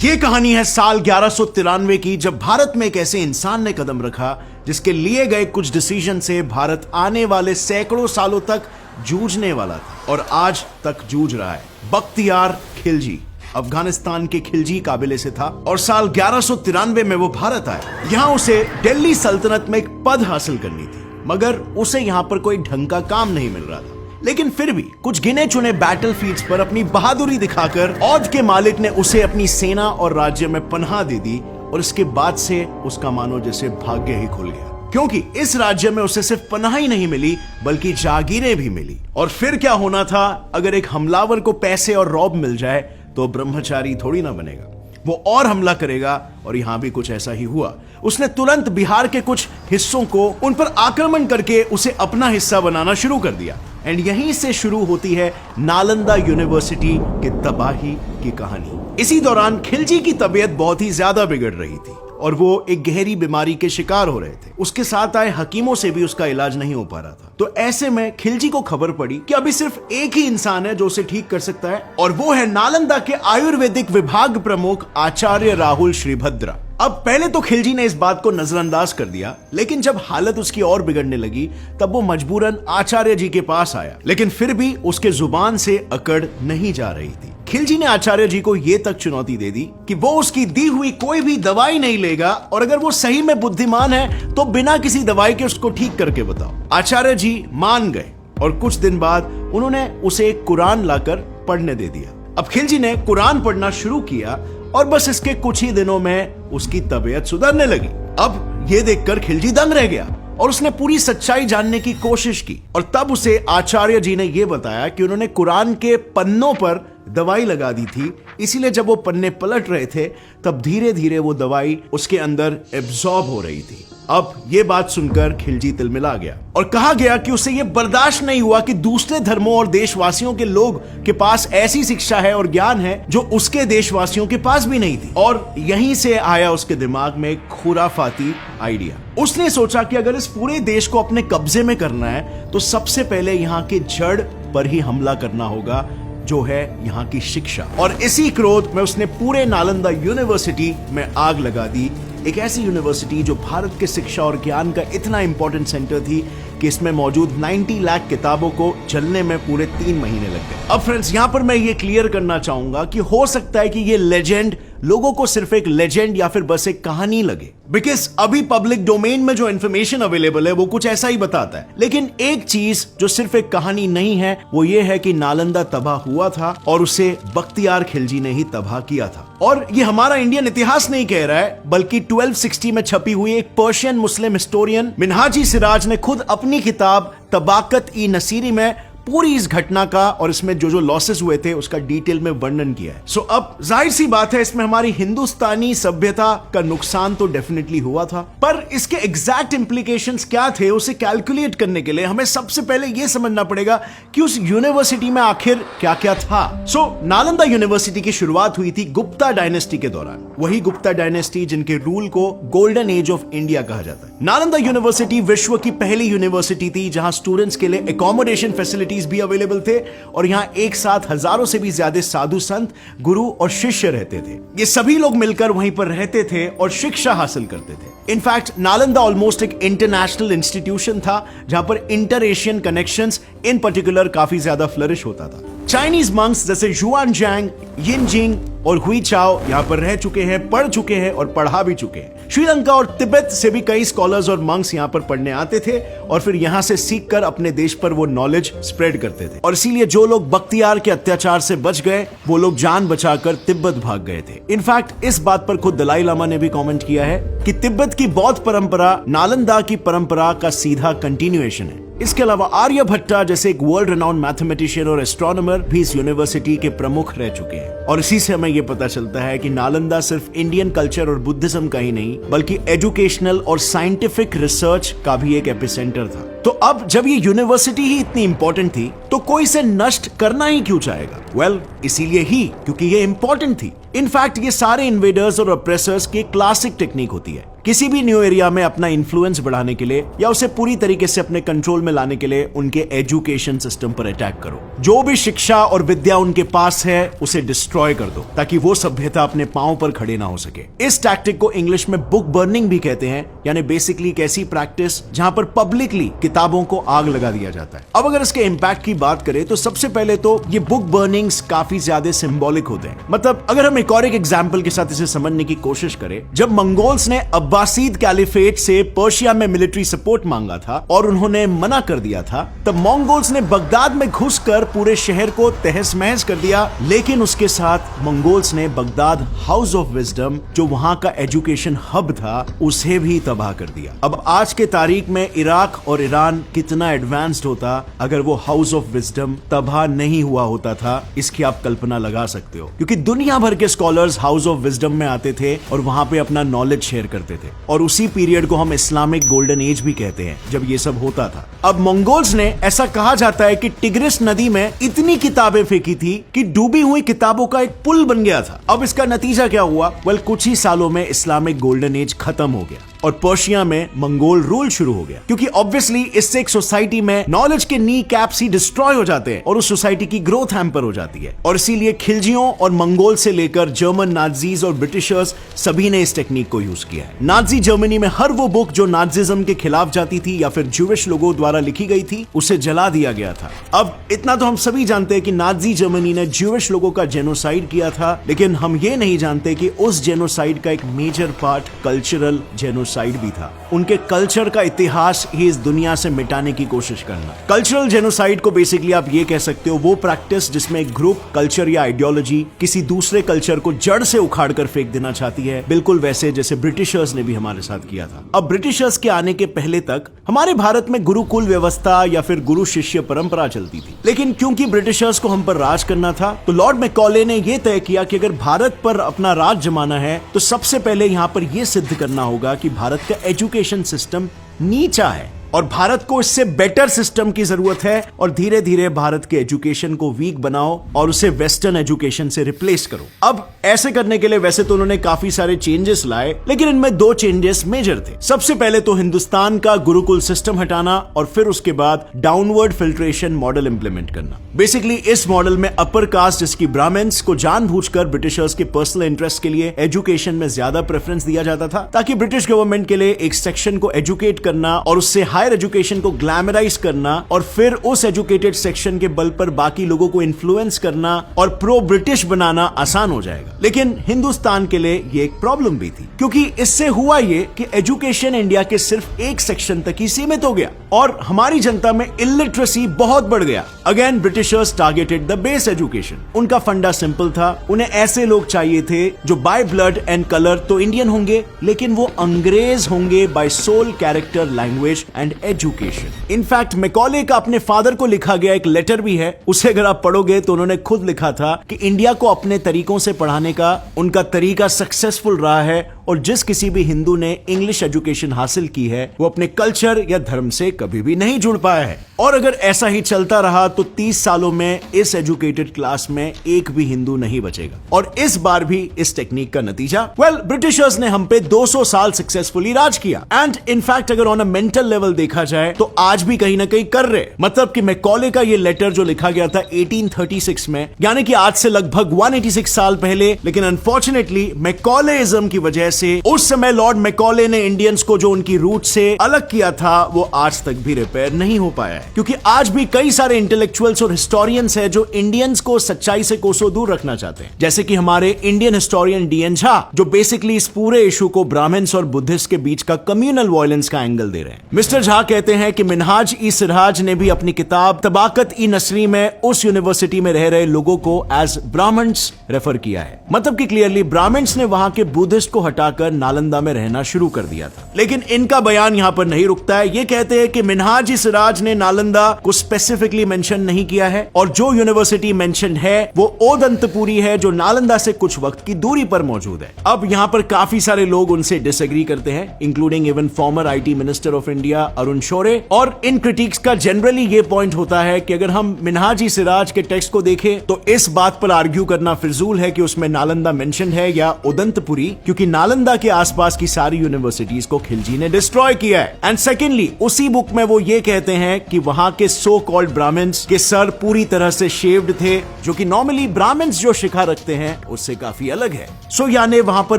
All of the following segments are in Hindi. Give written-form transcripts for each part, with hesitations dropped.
ये कहानी है साल 1193 की, जब भारत में एक ऐसे इंसान ने कदम रखा जिसके लिए गए कुछ डिसीजन से भारत आने वाले सैकड़ों सालों तक जूझने वाला था और आज तक जूझ रहा है। बख्तियार खिलजी अफगानिस्तान के खिलजी काबिले से था और साल 1193 में वो भारत आया। यहां उसे दिल्ली सल्तनत में एक पद हासिल करनी थी, मगर उसे यहां पर कोई ढंग का काम नहीं मिल रहा था। लेकिन फिर भी कुछ गिने चुने बैटलफील्ड्स पर अपनी बहादुरी दिखाकर औध के मालिक ने उसे अपनी सेना और राज्य में पनाह दे दी और इसके बाद से उसका मानो जैसे भाग्य ही खुल गया, क्योंकि इस राज्य में उसे सिर्फ पनाह ही नहीं मिली बल्कि जागीरें भी मिली। और फिर क्या होना था, अगर एक हमलावर को पैसे और रौब मिल जाए तो ब्रह्मचारी थोड़ी ना बनेगा, वो और हमला करेगा। और यहां भी कुछ ऐसा ही हुआ। उसने तुरंत बिहार के कुछ हिस्सों को उन पर आक्रमण करके उसे अपना हिस्सा बनाना शुरू कर दिया। एंड यहीं से शुरू होती है नालंदा यूनिवर्सिटी की तबाही की कहानी। इसी दौरान खिलजी की तबीयत बहुत ही ज्यादा बिगड़ रही थी और वो एक गहरी बीमारी के शिकार हो रहे थे। उसके साथ आए हकीमों से भी उसका इलाज नहीं हो पा रहा था। तो ऐसे में खिलजी को खबर पड़ी कि अभी सिर्फ एक ही इंसान है जो उसे ठीक कर सकता है, और वो है नालंदा के आयुर्वेदिक विभाग प्रमुख आचार्य राहुल श्रीभद्रा। अब पहले तो खिलजी ने इस बात को नजरअंदाज कर दिया, लेकिन जब हालत उसकी और बिगड़ने लगी तब वो मजबूरन आचार्य जी के पास आया। लेकिन फिर भी उसके जुबान से अकड़ नहीं जा रही थी। खिलजी ने आचार्य जी को यह तक चुनौती दे दी कि वो उसकी दी हुई कोई भी दवाई नहीं लेगा, और अगर वो सही में बुद्धिमान है तो बिना किसी दवाई के उसको ठीक करके बताओ। आचार्य जी मान गए और कुछ दिन बाद उन्होंने उसे एक कुरान लाकर पढ़ने दे दिया। अब खिलजी ने कुरान पढ़ना शुरू किया और बस इसके कुछ ही दिनों में उसकी तबीयत सुधरने लगी। अब ये देखकर खिलजी दंग रह गया और उसने पूरी सच्चाई जानने की कोशिश की, और तब उसे आचार्य जी ने यह बताया कि उन्होंने कुरान के पन्नों पर दवाई लगा दी थी, इसीलिए जब वो पन्ने पलट रहे थे तब धीरे धीरे वो दवाई उसके अंदर एब्जॉर्ब हो रही थी। अब ये बात सुनकर खिलजी तिलमिला गया और कहा गया कि उसे ये बर्दाश्त नहीं हुआ कि दूसरे धर्मों और देशवासियों के लोग के पास ऐसी शिक्षा है और ज्ञान है जो उसके देशवासियों के पास भी नहीं थी। और यहीं से आया उसके दिमाग में एक खुराफाती आइडिया। उसने सोचा कि अगर इस पूरे देश को अपने कब्जे में करना है तो सबसे पहले यहाँ के जड़ पर ही हमला करना होगा, जो है यहाँ की शिक्षा। और इसी क्रोध में उसने पूरे नालंदा यूनिवर्सिटी में आग लगा दी। एक ऐसी यूनिवर्सिटी जो भारत के शिक्षा और ज्ञान का इतना इंपॉर्टेंट सेंटर थी कि इसमें मौजूद 90 लाख किताबों को जलने में पूरे 3 महीने लग गए। अब फ्रेंड्स, यहां पर मैं ये क्लियर करना चाहूंगा कि हो सकता है कि ये लेजेंड लोगों को सिर्फ एक लेजेंड या फिर बस एक कहानी लगे, बिकॉज अभी पब्लिक डोमेन में जो इंफॉर्मेशन अवेलेबल है वो कुछ ऐसा ही बताता है। लेकिन एक चीज जो सिर्फ एक कहानी नहीं है वो ये है कि नालंदा तबाह हुआ था और उसे बख्तियार खिलजी ने ही तबाह किया था। और ये हमारा इंडियन इतिहास नहीं कह रहा है, बल्कि 1260 में छपी हुई एक पर्शियन मुस्लिम हिस्टोरियन मिनहाजी सिराज ने खुद अपनी किताब तबाकत ई नसीरी में पूरी इस घटना का और इसमें जो जो लॉसेस हुए थे उसका डिटेल में वर्णन किया है। सो अब जाहिर सी बात है इसमें हमारी हिंदुस्तानी सभ्यता का नुकसान तो डेफिनेटली हुआ था, पर इसके एग्जैक्ट इंप्लीकेशंस क्या थे उसे कैलकुलेट करने के लिए हमें सबसे पहले यह समझना पड़ेगा कि उस यूनिवर्सिटी में आखिर क्या क्या था। सो नालंदा यूनिवर्सिटी की शुरुआत हुई थी गुप्ता डायनेस्टी के दौरान, वही गुप्ता डायनेस्टी जिनके रूल को गोल्डन एज ऑफ इंडिया कहा जाता है। नालंदा यूनिवर्सिटी विश्व की पहली यूनिवर्सिटी थी जहां स्टूडेंट्स के लिए एकोमोडेशन फैसिलिटीज भी अवेलेबल थे, और यहां एक साथ हजारों से भी ज्यादा साधु संत, गुरु और शिष्य रहते थे। ये सभी लोग मिलकर वहीं पर रहते थे और शिक्षा हासिल करते थे। इनफैक्ट नालंदा ऑलमोस्ट एक इंटरनेशनल इंस्टीट्यूशन था जहां पर इंटर एशियन कनेक्शंस इन पर्टिकुलर काफी ज्यादा फ्लरिश होता था। चाइनीज मंक्स जैसे यूआनजांग, यिनजिंग और हुई चाओ यहां पर रह चुके हैं, पढ़ चुके हैं और पढ़ा भी चुके हैं। श्रीलंका और तिब्बत से भी कई स्कॉलर्स और मंक्स यहां पर पढ़ने आते थे और फिर यहां से सीखकर अपने देश पर वो नॉलेज स्प्रेड करते थे। और इसीलिए जो लोग बख्तियार के अत्याचार से बच गए वो लोग जान बचाकर तिब्बत भाग गए थे। इनफैक्ट इस बात पर खुद दलाई लामा ने भी कमेंट किया है कि तिब्बत की बौद्ध परंपरा नालंदा की परंपरा का सीधा कंटिन्यूएशन है। इसके अलावा आर्यभट्टा जैसे एक वर्ल्ड रेनाउंड मैथमेटिशियन और एस्ट्रोनॉमर भी इस यूनिवर्सिटी के प्रमुख रह चुके हैं। और इसी से हमें यह पता चलता है कि नालंदा सिर्फ इंडियन कल्चर और बुद्धिज्म का ही नहीं बल्कि एजुकेशनल और साइंटिफिक रिसर्च का भी एक एपिसेंटर था। तो अब जब ये यूनिवर्सिटी ही इतनी इंपॉर्टेंट थी तो कोई इसे नष्ट करना ही क्यों चाहेगा? वेल, इसीलिए ही क्योंकि ये इंपॉर्टेंट थी। इनफैक्ट ये सारे इन्वेडर्स और ऑप्रेसर्स की क्लासिक टेक्निक होती है किसी भी न्यू एरिया में अपना इन्फ्लुएंस बढ़ाने के लिए या उसे पूरी तरीके से अपने कंट्रोल में लाने के लिए उनके एजुकेशन सिस्टम पर अटैक करो। जो भी शिक्षा और विद्या उनके पास है उसे डिस्ट्रॉय कर दो ताकि वो सभ्यता अपने पांव पर खड़े ना हो सके। इस टैक्टिक को इंग्लिश में बुक बर्निंग भी कहते हैं, यानी बेसिकली एक ऐसी प्रैक्टिस जहां पर पब्लिकली किताबों को आग लगा दिया जाता है। अब अगर इसके इंपैक्ट की बात करें तो सबसे पहले तो ये बुक बर्निंग्स काफी ज्यादा सिंबॉलिक होते हैं। मतलब अगर हम एक और एक एग्जांपल के साथ इसे समझने की कोशिश करें, जब मंगोल्स ने अब्बासीद कैलिफेट से पर्शिया में मिलिट्री सपोर्ट मांगा था और उन्होंने मना कर दिया था, तब मंगोल्स ने बगदाद में घुसकर पूरे शहर को तहस महस कर दिया। लेकिन उसके साथ मंगोल्स ने बगदाद हाउस ऑफ विजडम, जो वहां का एजुकेशन हब था, उसे भी तबाह कर दिया। अब आज के तारीख में इराक और ईरान कितना एडवांस्ड होता अगर वो हाउस ऑफ विजडम तबाह नहीं हुआ होता था, इसकी आप कल्पना लगा सकते हो। क्योंकि दुनिया भर के स्कॉलर्स हाउस ऑफ विजडम में आते थे और वहां पे अपना नॉलेज शेयर करते थे, और उसी पीरियड को हम इस्लामिक गोल्डन एज भी कहते हैं जब ये सब होता था। अब मंगोल्स ने, ऐसा कहा जाता है कि टिग्रिस नदी में इतनी किताबें फेंकी थी कि डूबी हुई किताबों का एक पुल बन गया था। अब इसका नतीजा क्या हुआ? वेल, कुछ ही सालों में इस्लामिक गोल्डन एज खत्म हो गया और पर्शिया में मंगोल रूल शुरू हो गया। क्योंकि ऑब्वियसली इससे एक सोसाइटी में नॉलेज के नी कैप्स ही डिस्ट्रॉय हो जाते हैं और उस सोसाइटी की ग्रोथ हैम्पर हो जाती है। और इसीलिए खिलजियों और मंगोल से लेकर जर्मन नाजीज और ब्रिटिशर्स सभी ने इस टेक्निक को यूज किया है। नाजी जर्मनी में हर वो बुक जो नाजिज्म के खिलाफ जाती थी या फिर ज्यूइश लोगों द्वारा लिखी गई थी, उसे जला दिया गया था। अब इतना तो हम सभी जानते हैं कि नाजी जर्मनी ने ज्यूइश लोगों का जेनोसाइड किया था, लेकिन हम ये नहीं जानते कि उस जेनोसाइड का एक मेजर पार्ट कल्चरल जेनोसाइड भी था। उनके कल्चर का इतिहास ही इस दुनिया से मिटाने की कोशिश करना। कल्चरल जेनोसाइड को बेसिकली आप ये कह सकते हो वो प्रैक्टिस जिसमें एक ग्रुप, कल्चर या आइडियोलॉजी किसी दूसरे कल्चर को जड़ से उखाड़ कर फेंक देना चाहती है, बिल्कुल वैसे जैसे ब्रिटिशर्स ने भी हमारे साथ किया था। अब ब्रिटिशर्स के आने के पहले तक हमारे भारत में गुरुकुल व्यवस्था या फिर गुरु शिष्य परंपरा चलती थी, लेकिन क्योंकि ब्रिटिशर्स को हम पर राज करना था तो लॉर्ड मैकॉले ने यह तय किया कि अगर भारत पर अपना राज जमाना है तो सबसे पहले यहां पर यह सिद्ध करना होगा कि भारत का एजुकेशन सिस्टम नीचा है और भारत को इससे बेटर सिस्टम की जरूरत है, और धीरे धीरे भारत के एजुकेशन को वीक बनाओ और उसे वेस्टर्न एजुकेशन से रिप्लेस करो। अब ऐसे करने के लिए वैसे तो उन्होंने काफी सारे चेंजेस लाए, लेकिन इनमें दो चेंजेस मेजर थे। सबसे पहले तो हिंदुस्तान का गुरुकुल सिस्टम हटाना और फिर उसके बाद डाउनवर्ड फिल्ट्रेशन मॉडल इंप्लीमेंट करना। बेसिकली इस मॉडल में अपर कास्ट जिसकी ब्राह्मण्स को जानबूझकर ब्रिटिशर्स के पर्सनल इंटरेस्ट के लिए एजुकेशन में ज्यादा प्रेफरेंस दिया जाता था, ताकि ब्रिटिश गवर्नमेंट के लिए एक सेक्शन को एजुकेट करना और उससे हायर एजुकेशन को ग्लैमराइज करना और फिर उस एजुकेटेड सेक्शन के बल पर बाकी लोगों को इन्फ्लुएंस करना और प्रो ब्रिटिश बनाना आसान हो जाएगा। लेकिन हिंदुस्तान के लिए ये एक प्रॉब्लम भी थी, क्योंकि इससे हुआ ये कि एजुकेशन इंडिया के सिर्फ एक सेक्शन तक ही सीमित हो गया और हमारी जनता में इलिटरेसी बहुत बढ़ गया। Again Britishers targeted the base education. उनका फंडा सिंपल था, उन्हें ऐसे लोग चाहिए थे जो बाय ब्लड एंड कलर तो इंडियन होंगे, लेकिन वो अंग्रेज होंगे by soul, character, language and education. In fact Macaulay का अपने फादर को लिखा गया एक लेटर भी है, उसे अगर आप पढ़ोगे तो उन्होंने खुद लिखा था कि इंडिया को अपने तरीकों से पढ़ाने का उनका तरीका सक्सेसफुल रहा है और जिस किसी भी हिंदू ने इंग्लिश एजुकेशन हासिल की है वो अपने कल्चर या धर्म से कभी भी नहीं जुड़ पाया है। और अगर ऐसा ही चलता रहा तो 30 सालों में इस एजुकेटेड क्लास में एक भी हिंदू नहीं बचेगा। और इस बार भी इस टेक्निक का नतीजा, ब्रिटिशर्स ने हम पे 200 साल सक्सेसफुली राज किया। एंड इनफैक्ट अगर ऑन अ मेंटल लेवल देखा जाए तो आज भी कहीं ना कहीं कर रहे। मतलब कि मैकॉले का ये लेटर जो लिखा गया था 1836 में, यानी कि आज से लगभग 186 साल पहले, लेकिन अनफॉर्चुनेटली मैकॉलेइज्म की वजह से उस समय लॉर्ड मैकॉले ने इंडियंस को जो उनकी रूट से अलग किया था वो आज तक भी रिपेयर नहीं हो पाया है। क्योंकि आज भी कई सारे इंटेलेक्चुअल्स और हिस्टोरियंस हैं जो इंडियंस को सच्चाई से कोसों दूर रखना चाहते हैं, जैसे कि हमारे इंडियन हिस्टोरियन डी.एन. झा, जो बेसिकली इस पूरे इशू को ब्राह्मण्स और बुद्धिस्ट के बीच का कम्युनल वायलेंस का एंगल दे रहे हैं। मिस्टर झा कहते हैं कि मिनहाज ई सिराज ने भी अपनी किताब तबाकत ई नसरी में उस यूनिवर्सिटी में रह रहे लोगों को एज ब्राह्मण्स रेफर किया है। मतलब कि क्लियरली ब्राह्मण्स ने वहां के बुद्धिस्ट को हटाकर नालंदा में रहना शुरू कर दिया था। लेकिन इनका बयान यहां पर नहीं रुकता है। ये कहते हैं कि हालांकि मिनहाज सिराज ने नालंदा को स्पेसिफिकली मेंशन नहीं किया है और जो यूनिवर्सिटी मेंशन है वो ओदंतपुरी है जो नालंदा से कुछ वक्त की दूरी पर मौजूद है। अब यहां पर काफी सारे लोग उनसे डिसएग्री करते हैं, including even former IT minister of India Arun Shourie. और इन क्रिटिक्स का जनरली ये पॉइंट होता है कि अगर हम मिनहाज सिराज के टेक्स्ट को देखें तो इस बात पर आर्ग्यू करना फिजूल है कि उसमें नालंदा मेंशन है या उदंतपुरी, क्योंकि नालंदा के आसपास की सारी यूनिवर्सिटीज को खिलजी ने डिस्ट्रॉय किया है। एंड सेकेंडली उसी बुक में वो ये कहते हैं कि वहां के सो कॉल्ड ब्राह्मण्स के सर पूरी तरह से शेव्ड थे, जो कि नॉर्मली ब्राह्मण्स जो शिखा रखते हैं उससे काफी अलग है। सो यानी वहां पर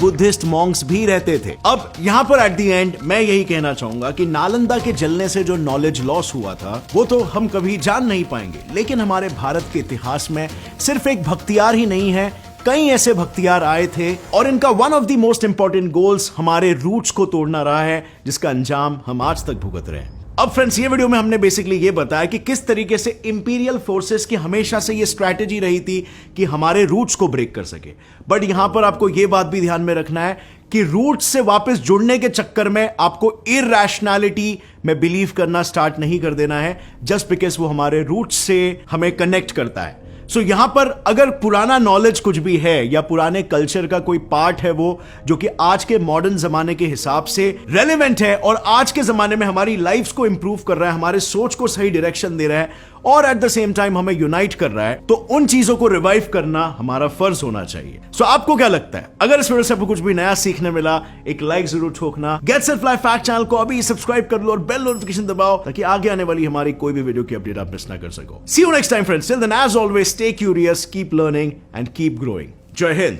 बुद्धिस्ट मॉन्क्स भी रहते थे। अब यहां पर एट द एंड मैं यही कहना चाहूंगा कि नालंदा के जलने से जो नॉलेज लॉस हुआ था वो तो हम कभी जान नहीं पाएंगे, लेकिन हमारे भारत के इतिहास में सिर्फ एक भख्तियार ही नहीं है, कई ऐसे भख्तियार आए थे और इनका one of the most important goals हमारे रूट्स को तोड़ना रहा है, जिसका अंजाम हम आज तक भुगत रहे हैं। अब फ्रेंड्स, ये वीडियो में हमने बेसिकली ये बताया कि किस तरीके से इंपीरियल फोर्सेस की हमेशा से ये स्ट्रैटेजी रही थी कि हमारे रूट्स को ब्रेक कर सके। बट यहां पर आपको ये बात भी ध्यान में रखना है कि रूट्स से वापस जुड़ने के चक्कर में आपको इरैशनैलिटी में बिलीव करना स्टार्ट नहीं कर देना है, जस्ट बिकॉज वो हमारे रूट्स से हमें कनेक्ट करता है। सो यहां पर अगर पुराना नॉलेज कुछ भी है या पुराने कल्चर का कोई पार्ट है वो जो कि आज के मॉडर्न जमाने के हिसाब से रेलेवेंट है और आज के जमाने में हमारी लाइफ्स को इंप्रूव कर रहा है, हमारे सोच को सही डायरेक्शन दे रहा है और एट द सेम टाइम हमें यूनाइट कर रहा है, तो उन चीजों को रिवाइव करना हमारा फर्ज होना चाहिए। सो आपको क्या लगता है? अगर इस वीडियो से आपको कुछ भी नया सीखने मिला, एक लाइक जरूर ठोकना। Get set fly fact channel को अभी सब्सक्राइब कर लो और बेल नोटिफिकेशन दबाओ ताकि आगे आने वाली हमारी कोई भी वीडियो की अपडेट आप मिस ना कर सको। See you next time friends, till then as always stay curious, keep learning and keep growing. जय हिंद।